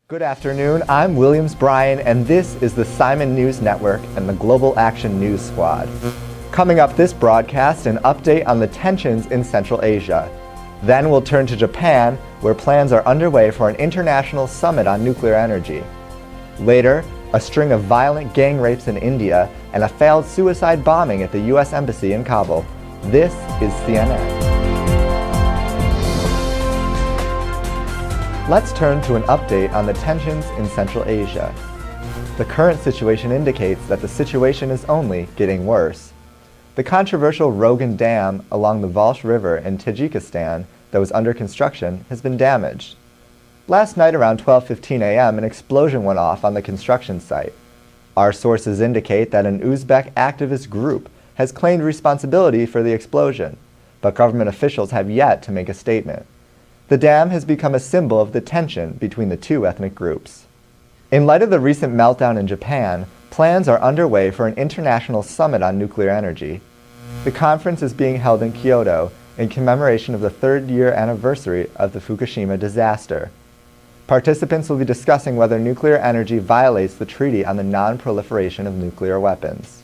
Good afternoon, I'm Williams Bryan, and this is the CIMUN News Network and the Global Action News Squad. Coming up this broadcast, an update on the tensions in Central Asia. Then we'll turn to Japan, where plans are underway for an international summit on nuclear energy. Later, a string of violent gang rapes in India and a failed suicide bombing at the U.S. Embassy in Kabul. This is CNN. Let's turn to an update on the tensions in Central Asia. The current situation indicates that the situation is only getting worse. The controversial Rogan Dam along the Volch River in Tajikistan that was under construction has been damaged. Last night around 12:15 a.m. an explosion went off on the construction site. Our sources indicate that an Uzbek activist group has claimed responsibility for the explosion, but government officials have yet to make a statement. The dam has become a symbol of the tension between the two ethnic groups. In light of the recent meltdown in Japan, plans are underway for an international summit on nuclear energy. The conference is being held in Kyoto in commemoration of the third-year anniversary of the Fukushima disaster. Participants will be discussing whether nuclear energy violates the Treaty on the Non-Proliferation of Nuclear Weapons.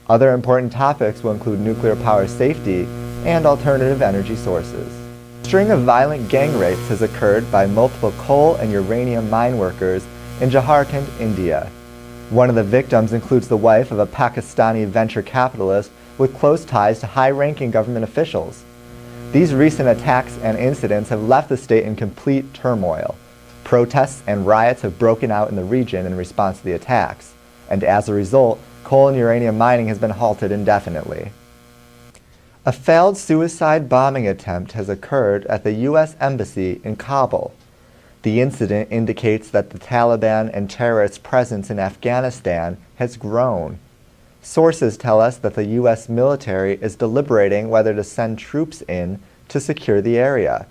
Other important topics will include nuclear power safety and alternative energy sources. A string of violent gang rapes has occurred by multiple coal and uranium mine workers in Jharkhand, India. One of the victims includes the wife of a Pakistani venture capitalist with close ties to high-ranking government officials. These recent attacks and incidents have left the state in complete turmoil. Protests and riots have broken out in the region in response to the attacks, and as a result, coal and uranium mining has been halted indefinitely. A failed suicide bombing attempt has occurred at the U.S. Embassy in Kabul. The incident indicates that the Taliban and terrorists' presence in Afghanistan has grown. Sources tell us that the U.S. military is deliberating whether to send troops in to secure the area.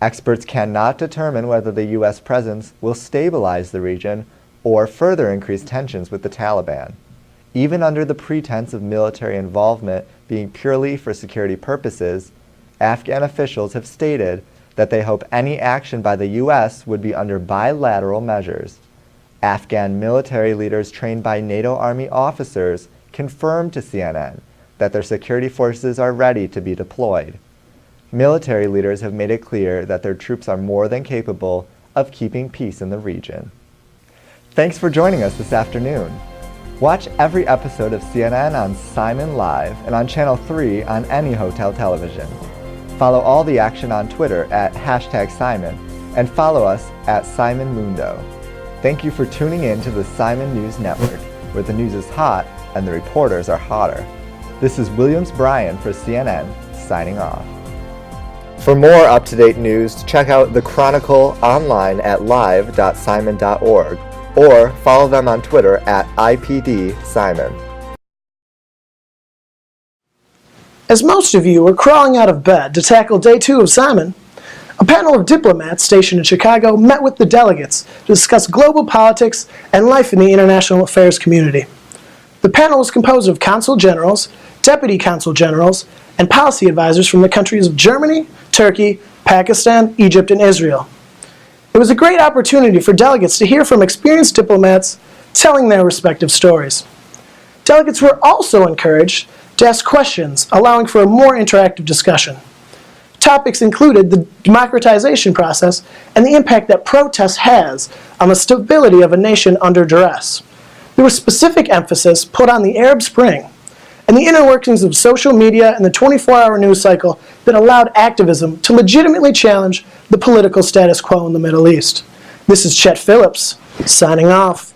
Experts cannot determine whether the U.S. presence will stabilize the region or further increase tensions with the Taliban. Even under the pretense of military involvement being purely for security purposes, Afghan officials have stated that they hope any action by the U.S. would be under bilateral measures. Afghan military leaders trained by NATO Army officers confirmed to CNN that their security forces are ready to be deployed. Military leaders have made it clear that their troops are more than capable of keeping peace in the region. Thanks for joining us this afternoon. Watch every episode of CNN on CIMUN Live and on Channel 3 on any hotel television. Follow all the action on Twitter at #CIMUN and follow us at CIMUN Mundo. Thank you for tuning in to the CIMUN News Network, where the news is hot and the reporters are hotter. This is Williams Bryan for CNN, signing off. For more up-to-date news, check out The Chronicle online at live.cimun.org or follow them on Twitter at IPDCIMUN. As most of you are crawling out of bed to tackle day 2 of CIMUN, a panel of diplomats stationed in Chicago met with the delegates to discuss global politics and life in the international affairs community. The panel was composed of consul generals, deputy consul generals, and policy advisors from the countries of Germany, Turkey, Pakistan, Egypt, and Israel. It was a great opportunity for delegates to hear from experienced diplomats telling their respective stories. Delegates were also encouraged to ask questions, allowing for a more interactive discussion. Topics included the democratization process and the impact that protest has on the stability of a nation under duress. There was specific emphasis put on the Arab Spring and the inner workings of social media and the 24-hour news cycle that allowed activism to legitimately challenge the political status quo in the Middle East. This is Chet Phillips, signing off.